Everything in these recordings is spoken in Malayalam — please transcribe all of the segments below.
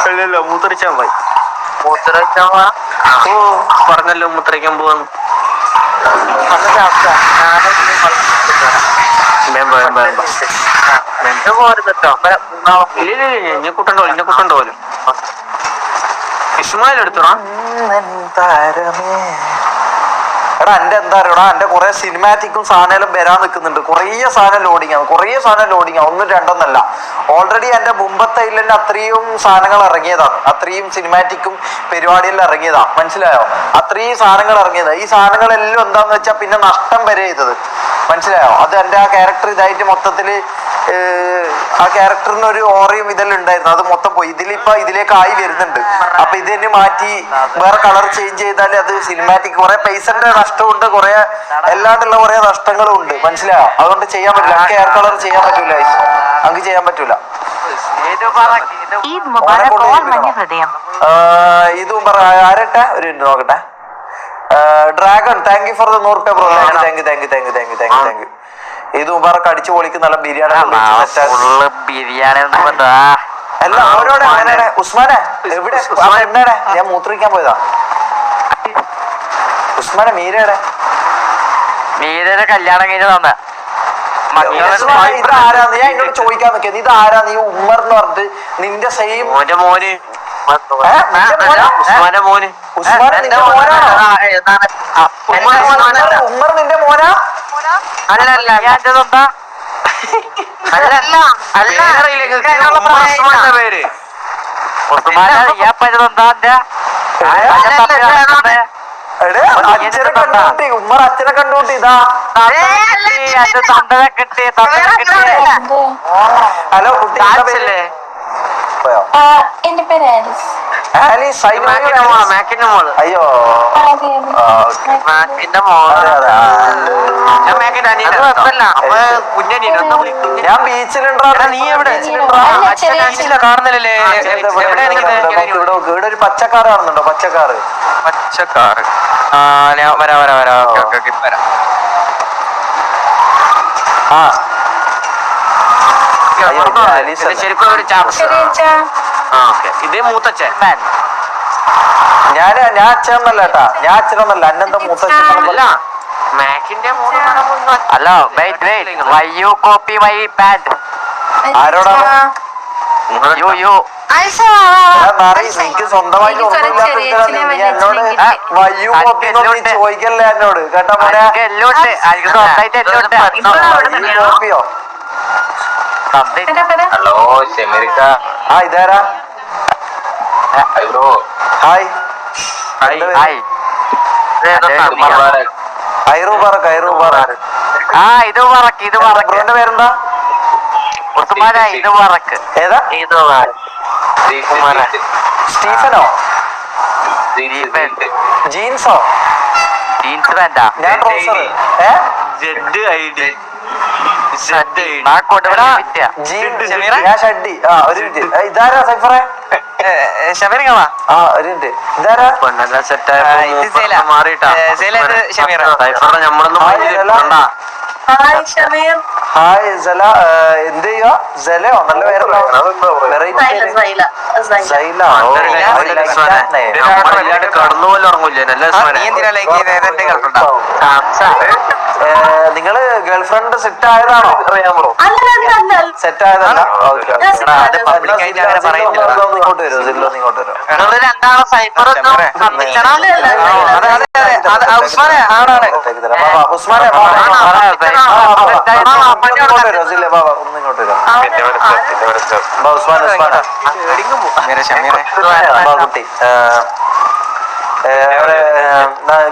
അല്ലല്ലോ മൂത്രിച്ചാൻ പോയി. ഓ പറഞ്ഞല്ലോ മൂത്രയ്ക്കാൻ പോവാന്ന്. ഇന്നെ കൂട്ടണ്ടോ പോലും. ഇസ്മായിൽ എടുത്തോടാ. എടാ എന്റെ എന്താ അറിയടാ, എന്റെ കുറെ സിനിമാറ്റിക്കും സാധനം വരാൻ നിൽക്കുന്നുണ്ട്. കുറേ സാധനം ലോഡിങ് ആണ്, ഒന്നും രണ്ടൊന്നല്ല. ഓൾറെഡി എന്റെ മുമ്പത്തെ ഇല്ലെന്റെ അത്രയും സാധനങ്ങൾ ഇറങ്ങിയതാണ്, അത്രയും സിനിമാറ്റിക്കും പരിപാടിയെല്ലാം ഇറങ്ങിയതാണ്. മനസ്സിലായോ? അത്രയും സാധനങ്ങൾ ഇറങ്ങിയതാണ്. ഈ സാധനങ്ങളെല്ലാം എന്താന്ന് വെച്ചാൽ പിന്നെ നഷ്ടം വരെ ചെയ്തത്. മനസ്സിലായോ? അത് എന്റെ ആ ക്യാരക്ടർ ഇതായിട്ട് മൊത്തത്തില് ആ ക്യാരക്ടറിന് ഒരു ഓറയും ഇതെല്ലാം ഉണ്ടായിരുന്നു, അത് മൊത്തം പോയി. ഇതിലേക്ക് ആയി വരുന്നുണ്ട്. അപ്പൊ ഇതിന് മാറ്റി വേറെ കളർ ചേഞ്ച് ചെയ്താൽ അത് സിനിമാറ്റിക് കുറെ പൈസന്റെ നഷ്ടമുണ്ട്, കുറെ അല്ലാണ്ടുള്ള കുറെ നഷ്ടങ്ങളും ഉണ്ട്. മനസ്സിലായോ? അതുകൊണ്ട് ചെയ്യാൻ പറ്റില്ല, ഹെയർ കളർ ചെയ്യാൻ പറ്റൂല, അങ്ങ് ചെയ്യാൻ പറ്റൂല. ഇതും പറ ആരട്ടെ ഒരു മിനിറ്റ് നോക്കട്ടെ. Dragon thank you for the 100 bro. Thank you. ഇത് മുബാറക്ക് അടിച്ചു പൊളിക്ക് നല്ല ബിരിയാണി അല്ല ഓരോടെ അങ്ങനെയാണ്. ഉസ്മാനെ എവിടെ എന്നാടെ? ഞാൻ മൂത്രിക്കാൻ പോയതാ. ഉസ്മാനെ മീരയുടെ കല്യാണം കഴിഞ്ഞ തന്നെ ഇതാരാ? ഞാൻ എന്നോട് ചോദിക്കാൻ നിൽക്കുന്നത് ഇതാരാ? നീ ഉമ്മർ എന്ന് പറഞ്ഞിട്ട് നിന്റെ സെയിം മോന് ഉസ്മാൻ നിന്റെ മോനാണോ? ഉമ്മർ നിന്റെ മോനാ? അല്ലല്ല ഞാൻ എന്താ പേര് അച്ഛനെ കണ്ടുകൂട്ടി, ഉമ്മർ അച്ഛനെ കണ്ടുകൂട്ടി. ഇതാ ഹലോ കുട്ടി, എന്റെ പേര് ആലിസ്. അയ്യോ ഞാൻ ബീച്ചിലുണ്ടോ? നീ എവിടെ കാണുന്നില്ലല്ലേ? ഇവിടെ ഒരു പച്ചക്കാറ് കാണുന്നുണ്ടോ? പച്ചക്കാറ് വരാം വരാം. ആ ശരിക്കും ഒരു ഇതേ മൂത്തച്ഛൻ. ഞാൻ അച്ഛനൊന്നല്ല കേട്ടാ, ഞാൻ അച്ഛനൊന്നല്ല. അന്നെന്താ മൂത്തച്ഛൻ? Hello you copy my pant. ആരോടാണ്? നിനക്ക് സ്വന്തമായിട്ട് ഒന്നുമില്ലാത്ത നീ എന്നോട് വയ്യു കോപ്പി ചോദിക്കല്ലേ എന്നോട് കേട്ടോ മോനെ. കോപ്പിയോ? ഹലോ ഷെമീർക്ക. ആ ഇതാരാ? ഹായ്. ബ്രോന്റെ പേരെന്താ? ഏതാ? സ്റ്റീഫനോ? ജീൻസോ? ജീൻസ് വേണ്ടാ, ഞാൻ ട്രൗസർ. ഞാൻ ഷഡ്ഡി. ആ ഒരു മിനിറ്റ്. ഇതാരാ സൈഫറെ? ആ ഒരു മിനിറ്റ്. ഇതാരാ? ഹായ് സല. എന്ത് ചെയ്യുക? സലയോ? നല്ല പേരല്ലോ. നിങ്ങള് ഗേൾഫ്രണ്ട് സെറ്റ് ആയതാണോ? സെറ്റ് ആയതല്ല. ഇങ്ങോട്ട് വരും, ജില്ലോ ഇങ്ങോട്ട് വരും. ഉസ്മാനെ ആണാണ്. ഉസ്മാനെ ബാബ ഒന്ന് ഇങ്ങോട്ട് വരാം. കുട്ടി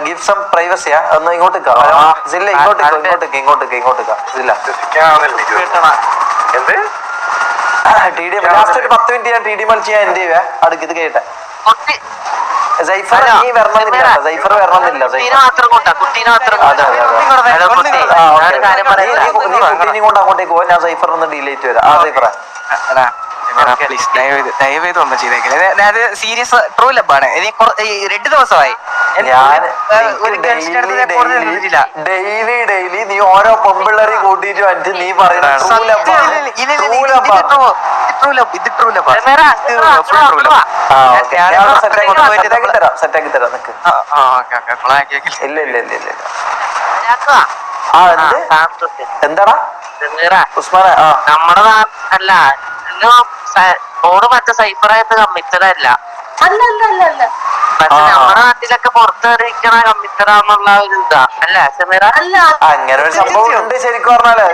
ഗിവ് സം പ്രൈവസിയാ. ഒന്ന് ഇങ്ങോട്ട് ജില്ല, ഇങ്ങോട്ട് ലാസ്റ്റ് ഒരു 10 മിനിറ്റ് ഞാൻ ടി ഡി മത്സ്യ എന്റെ അടുക്ക്. ഇത് കേട്ടെ സൈഫർ നീ വരണമെന്നില്ല. സൈഫർ വരണമെന്നില്ല. നീ കുട്ടീനെയും കൊണ്ട് അങ്ങോട്ടേക്ക് പോവാ. ഞാൻ സൈഫർ ഒന്ന് ഡിലേറ്റ് വരാം. ആ സൈഫറ പ്ലീസ് ദയവേത് ഒന്നും ചെയ്തേക്കില്ല. അത് സീരിയസ് ട്രൂ ലബാണ്. ഇനി 2 ദിവസമായി ഒരു ഗേൾസിന്റെ അടുത്ത് ഞാൻ കൂടുതൽ നിന്നിട്ടില്ല. ഡെയിലി നീ ഓരോ പെമ്പിള്ളേരെയും കൂട്ടിയിട്ട് വന്നിട്ട് നീ പറയുന്നത് സെറ്റാക്കി തരാം നിക്ക്. ഇല്ല എന്താടാ ഉസ്മാനെ? നമ്മുടെ അല്ല ഓട് മറ്റേ സൈഫറായിട്ട് കമ്മിറ്റഡല്ല. പക്ഷെ നമ്മുടെ നാട്ടിലൊക്കെ പുറത്തിരിക്കണ കമ്മിറ്റഡാന്നുള്ള ഒരു ഇതാ അല്ല സമീറ? അങ്ങനെ ഒരു സംഭവം ഉണ്ട് ശരിക്കും പറഞ്ഞാല്.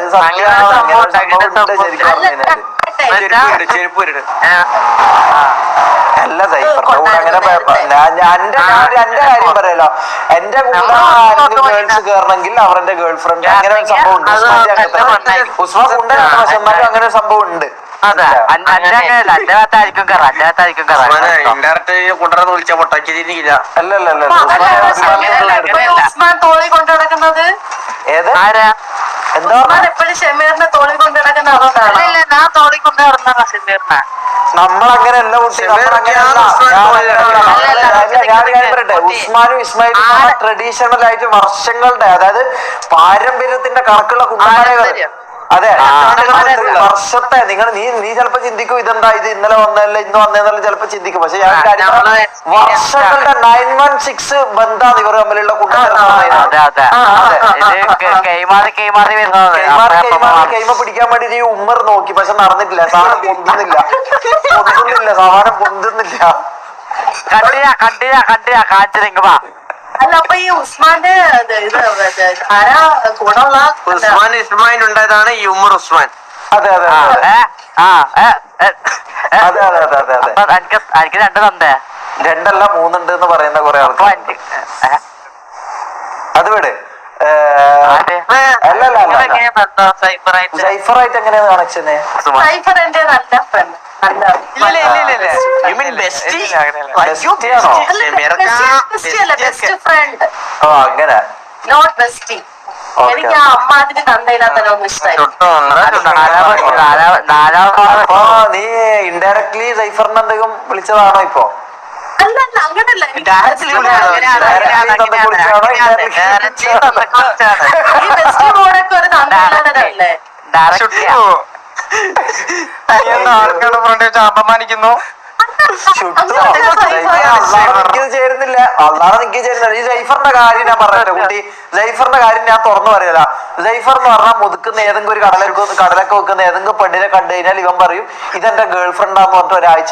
അല്ല സൈഫറിന്റെ കൂടെ അങ്ങനെ എന്റെ കാര്യം പറയല്ലോ. എന്റെ കൂടെ ഗേൾസ് കേറണമെങ്കിൽ അവരുടെ ഗേൾ ഫ്രണ്ട് അങ്ങനെ ഒരു സംഭവം ഉണ്ട്. ഉസ്മാൻ ഉണ്ട്, പക്ഷെ എന്നാലും അങ്ങനെ ഒരു സംഭവം ഉണ്ട്. ഉസ്മാൻ തോളി കൊണ്ടു നടക്കുന്നത് ഏത് എന്താ എപ്പോഴും ഷെമീറിനെ തോളി കൊണ്ടു നടക്കുന്ന ആളോടാണ്. ഞാൻ തോളി കൊണ്ട് നടന്ന ഷെമീറിനെ നമ്മളങ്ങനെയല്ല കുട്ടി, ഞാൻ പറയട്ടെ, ഉസ്മാനും ഇസ്മായിലും ട്രഡീഷണൽ ആയിട്ട് വർഷങ്ങളുടെ, അതായത് പാരമ്പര്യത്തിന്റെ കണക്കുള്ള കുട്ടനാടുകൾ. അതെ, വർഷത്തെ നീ ചിലപ്പോ ചിന്തിക്കും ഇതെന്താ ഇത് ഇന്നലെ വന്നല്ല ഇന്ന് വന്നതെന്നല്ല ചിലപ്പോ ചിന്തിക്കും. പക്ഷെ ഞാൻ വർഷങ്ങളുടെ 916 ബന്ധാണ് ഇവർ തമ്മിലുള്ള കൈമ പിടിക്കാൻ വേണ്ടി നീ ഉമ്മർ നോക്കി, പക്ഷെ നടന്നിട്ടില്ല. സാധനം പൊന്തുന്നില്ല. സാധനം പൊന്തുന്നില്ല. അല്ല അപ്പൊ ഈ ഉസ്മാന്റെ ആരാ കൂടെ ഉള്ള ഉസ്മാൻ ഇസ്മായിൽ ഉണ്ടായതാണ് ഈ ഉമ്മർ ഉസ്മാൻ. അതെ എനിക്ക് 2 തന്നേ, 2 അല്ല 3 ഉണ്ട് എന്ന് പറയുന്ന കുറെ ആൾക്കാർ. അത് വിട്. സൈഫറായിട്ട് എങ്ങനെയാണ് കണക്ഷന്? സൈഫർ എന്റെ നല്ല ഫ്രണ്ട്. ഓ അങ്ങനെ. Not bestie. എനിക്ക് ആ അമ്മാതിരി തന്തയില്ലാത്തതൊന്നും ഇഷ്ടമായി. അപ്പൊ നീ ഇൻഡയറക്ട്ലി സൈഫറിനെ എന്തെങ്കിലും വിളിച്ചതാണോ ഇപ്പൊ? അല്ലല്ല അങ്ങനല്ല. ഈ ബെസ്റ്റി മോഡൊക്കെ ഒരു തന്തയില്ലാത്തതല്ലേ? ആൾക്കാരുടെ ഫ്രണ്ട് വെച്ച് അപമാനിക്കുന്നു. ചേരുന്നില്ല, അള്ളാഹ് നിക്ക് ചേരുന്നില്ല. ഈ ജൈഫറിന്റെ കാര്യം ഞാൻ പറഞ്ഞില്ല കുട്ടി, ജൈഫറിന്റെ കാര്യം ഞാൻ തുറന്നു പറയല. ജൈഫർ എന്ന് പറഞ്ഞാൽ മുതുക്കുന്ന ഏതെങ്കിലും ഒരു കടലൊക്കെ വെക്കുന്ന ഏതെങ്കിലും പെണ്ണിനെ കണ്ടു കഴിഞ്ഞാൽ ഇവൻ പറയും ഇതെന്റെ ഗേൾ ഫ്രണ്ടാന്ന് പറഞ്ഞിട്ട് ഒരാഴ്ച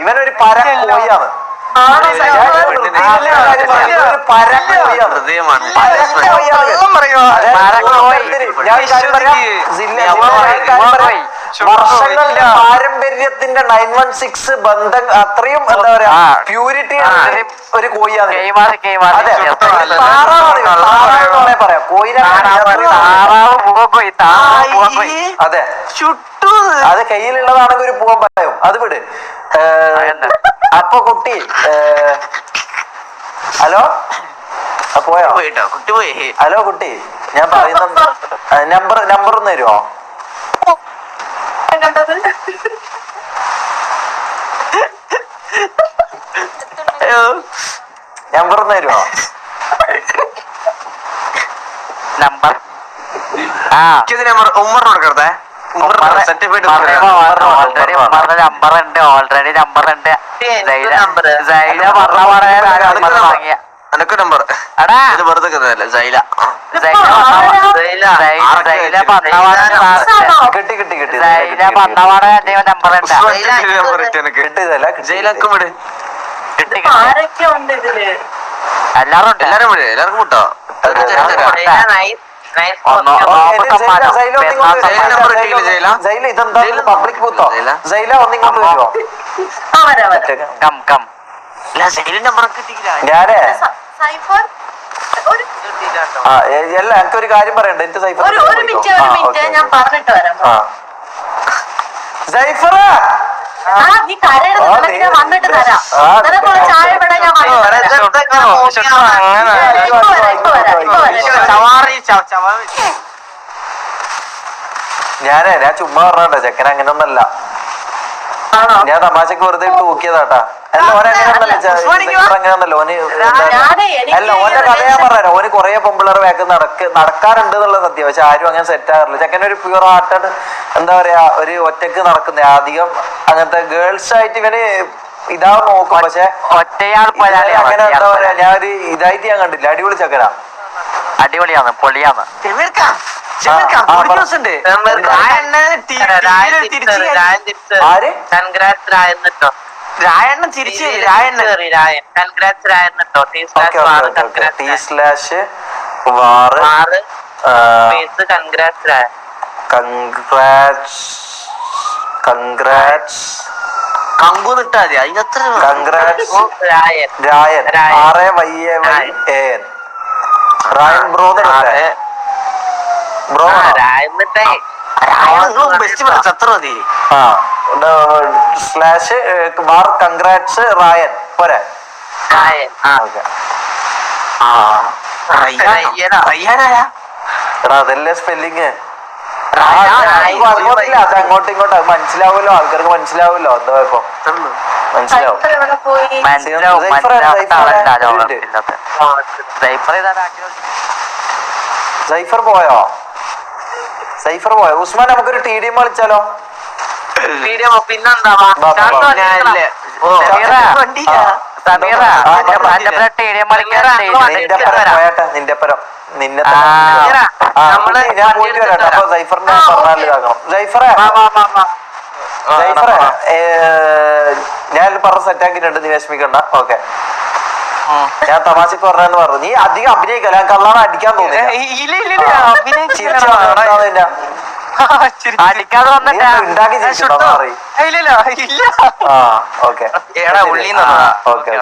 ഇവനൊരു പരക്കോയാണ്. വർഷങ്ങളുടെ പാരമ്പര്യത്തിന്റെ 916 ബന്ധം അത്രയും എന്താ പറയാ പ്യൂരിറ്റി ഒരു കോഴിയാണ്. പറയാം കോഴിനെ. അതെ, അത് കയ്യിലുള്ളതാണെങ്കിൽ ഒരു പൂവൻ പറയും. അത് വിട്. അപ്പൊ കുട്ടി ഹലോ പോയോ? കുട്ടി പോയി. ഹലോ കുട്ടി, ഞാൻ പറയുന്ന നമ്പർ ഒന്ന് തരുമോ? നമ്പർ ഒന്ന് തരുമോ? നമ്പർ ഉമ്മറിന് കൊടുക്കരുതേ. ഓൾറെഡി നമ്പർ ഉണ്ട്. എനക്ക് നമ്പർ വെറുതെ സൈല എല്ലാരും വിട്, എല്ലാവർക്കും വിട്ടോ. പബ്ലിക് ബൂത്തോ? സൈല ഒന്നിങ്ങോട്ട് വരുമോ? ഞാനേ അല്ല, എനിക്കൊരു കാര്യം പറയണ്ട. എന്റെ സൈഫർ ഞാൻ പറഞ്ഞിട്ട് വരാം. സൈഫർ നീ കരയുടെ ഞാൻ വന്നിട്ട് തരാം. ചായ ഇവിടെ ഞാൻ ഞാൻ ചുമ്മാ പറഞ്ഞോ ചെക്കൻ അങ്ങനെ ഒന്നല്ല. ഞാൻ തമാശക്ക് വെറുതെ ഇട്ട് നോക്കിയതാട്ടാ. അല്ല ഓനെ അങ്ങനെയൊന്നല്ലോ ഓന്. അല്ല ഓന്റെ കഥ ഞാൻ പറഞ്ഞുതരാം. ഓന് കുറെ പൊമ്പിളർ വേക്ക് നടക്കാറുണ്ട് എന്നുള്ള സത്യം. പക്ഷെ ആരും അങ്ങനെ സെറ്റ് ആകാറില്ല. ചെക്കൻ ഒരു പ്യൂർ ഹാർട്ടഡ് എന്താ പറയാ ഒരു ഒറ്റക്ക് നടക്കുന്ന അധികം അങ്ങനത്തെ ഗേൾസ് ആയിട്ട് ഇവന് ഇതാ നോക്കും. പക്ഷെ അങ്ങനെ എന്താ പറയാ ഞാൻ ഒരു ഇതായിട്ട് ഞാൻ കണ്ടില്ല. അടിപൊളി ചെക്കനാ. അടിപൊളിയാണ് പൊളിയാണ്. രായണ്ണൻ തിരിച്ചു കങ്കൂന്ന് ഇട്ടാ മതി. അതിനത്ര രായൻ ബ്രോ ബ്രോ ചത്ര മതി. സ്ലാഷ് വാർ കൺഗ്രാറ്റ്സ് റായൻ പോരെ. എടാ അതല്ലേ സ്പെല്ലിങ്. അത് അങ്ങോട്ടും ഇങ്ങോട്ടും മനസ്സിലാവുമല്ലോ. ആൾക്കാർക്ക് മനസ്സിലാവുമല്ലോ. എന്തോ ഇപ്പൊ മനസ്സിലാവും. സൈഫർ പോയോ? സൈഫർ പോയോ? ഉസ്മാൻ നമുക്കൊരു TDM കളിച്ചാലോ? പിന്നെന്താ നിന്റെ പരം നിന്നെ ഞാൻ പോയിട്ട് വരാം. അപ്പൊ സൈഫറിനെ പറഞ്ഞാൽ ഇതാക്കണം. സൈഫറെ ഞാൻ പറഞ്ഞ സെറ്റാക്കിയിട്ടുണ്ട്. നീ വിഷമിക്കണ്ട. ഓക്കെ ഞാൻ തമാശക്ക് പറഞ്ഞെന്ന് പറഞ്ഞു. നീ അധികം അഭിനയിക്കല. കള്ളാണ് അടിക്കാൻ തോന്നില്ല. അടിക്കാതെ ഉണ്ടാക്കി ചിരിച്ചിട്ടുണ്ടോ? ആ okay okay okay.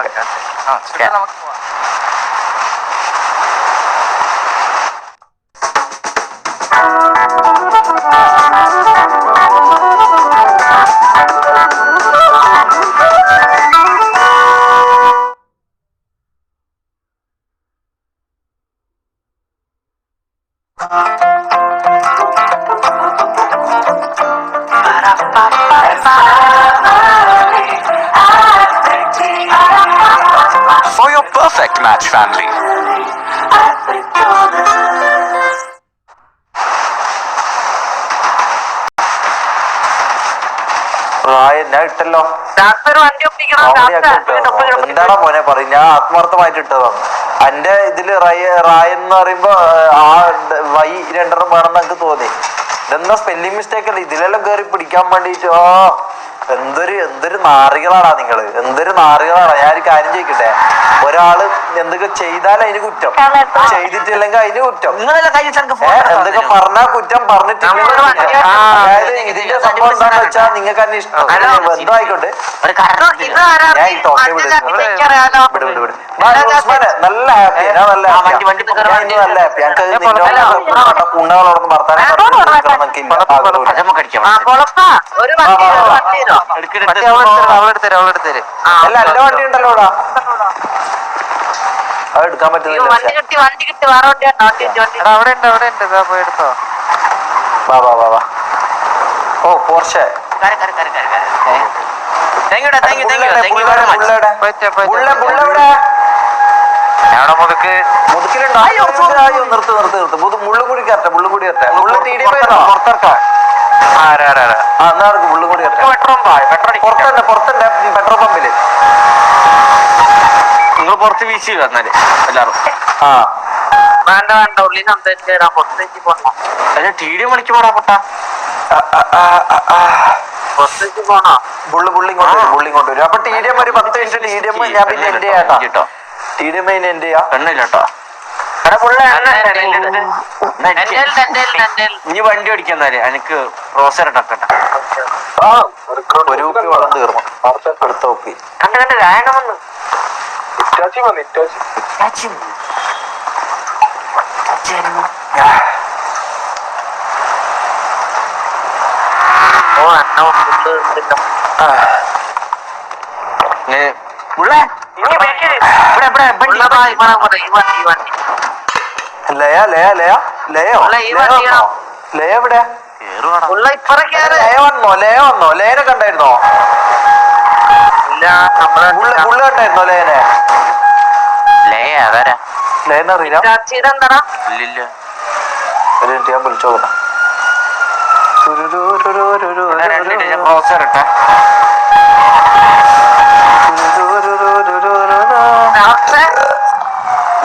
For your perfect match family. ഞാൻ ഇട്ടല്ലോ. എന്താടാ മോനെ പറയും. ഞാൻ ആത്മാർത്ഥമായിട്ട് ഇട്ടതാണ്. എന്റെ ഇതില് റായൻ എന്ന് പറയുമ്പോ ആ വൈ രണ്ടെണ്ണം വേണമെന്ന് എനിക്ക് തോന്നി. ഇതെന്താ സ്പെല്ലിംഗ് മിസ്റ്റേക്ക് അല്ലേ? ഇതിലെല്ലാം കേറി പിടിക്കാൻ വേണ്ടിട്ട്. ഓ എന്തൊരു നാറികളാടാ നിങ്ങള്. എന്തൊരു നാറികളാടാ. ഞാനൊരു കാര്യം ചോദിക്കട്ടെ. ഒരാള് എന്തൊക്കെ ചെയ്താൽ അതിന് കുറ്റം, ചെയ്തിട്ടില്ലെങ്കിൽ അതിന് കുറ്റം. എന്തൊക്കെ പറഞ്ഞാ കുറ്റം, പറഞ്ഞിട്ടില്ലെങ്കിൽ അതായത് ഇതിന്റെ സംഭവം എന്താന്ന് വെച്ചാൽ നിങ്ങൾക്ക് തന്നെ ഇഷ്ടം എന്തായിക്കോട്ടെ. ഞാൻ ഈ ടോക്കെ നല്ല ഹാപ്പി. ഞാൻ നല്ല ഹാപ്പി. നല്ല ഹാപ്പി. ഞങ്ങൾക്ക് കുണ്ണകളോടൊന്നും വർത്താനം അല്ല എന്റെ വണ്ടി ഉണ്ടല്ലോടാ. അത് എടുക്കാൻ പറ്റുന്നില്ല. വാ വാ വാ വാ. ഓ പോർഷെ മുതുക്കിലുണ്ടോ? നിർത്ത് നിർത്ത് നിർത്ത്. മുള്ളും കൂടി കയറട്ടെ. മുള്ളും കൂടി കയറട്ടെ. മുള്ളു TDM പുറത്തിറക്കാം. എന്നാ മുള്ളും കൂടി കയറട്ടെ. പുറത്തന്നെ പുറത്തന്നെ പെട്രോൾ പമ്പില് നിങ്ങൾ പുറത്ത് വീശി വന്നാല് എല്ലാരും. ആ വേണ്ട വേണ്ട ഉള്ളി സംസാരിച്ചു പുറത്തേക്ക് പോണോ? അല്ല TDM കളിക്ക് പോടാ പൊട്ടാ. പുറത്തേക്ക് പോണോ? ബുള്ളിങ്ങോട്ട് വരും. അപ്പൊ TDM ഒരു 10 മിനിറ്റ് TDM ഞാൻ പിന്നെ എന്റെ കേട്ടോ. TDM എന്റെ എണ്ണില്ലട്ടോ. ഇനി വണ്ടി ഓടിക്കാന്നാല് എനിക്ക് റോസർ ഇട്ടക്കട്ടെ. ഒരു കുപ്പി വെള്ളം തീർന്നു. അടുത്ത കുപ്പി ലയ എവിടെ? ഉള്ള ഇപ്പറ കേറ്. ലയ വന്നോ ലേനെ കണ്ടായിരുന്നോ? ഇല്ല നമ്മളെ പുള്ളി കണ്ടായിരുന്നോ ലേനെ? അതാരാ? ലേനെ അറിയില്ല. ചാച്ചിയുടെ എന്താടാ? ഇല്ലില്ല. ഒരു മിനിറ്റ് ഞാൻ വിളിച്ചു നോക്കട്ടെ. ക്രോസർ ഇട്ടാ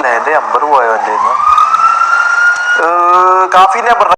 ലേന്റെ നമ്പർ പോയോ എന്റെ കാഫി നമ്പർ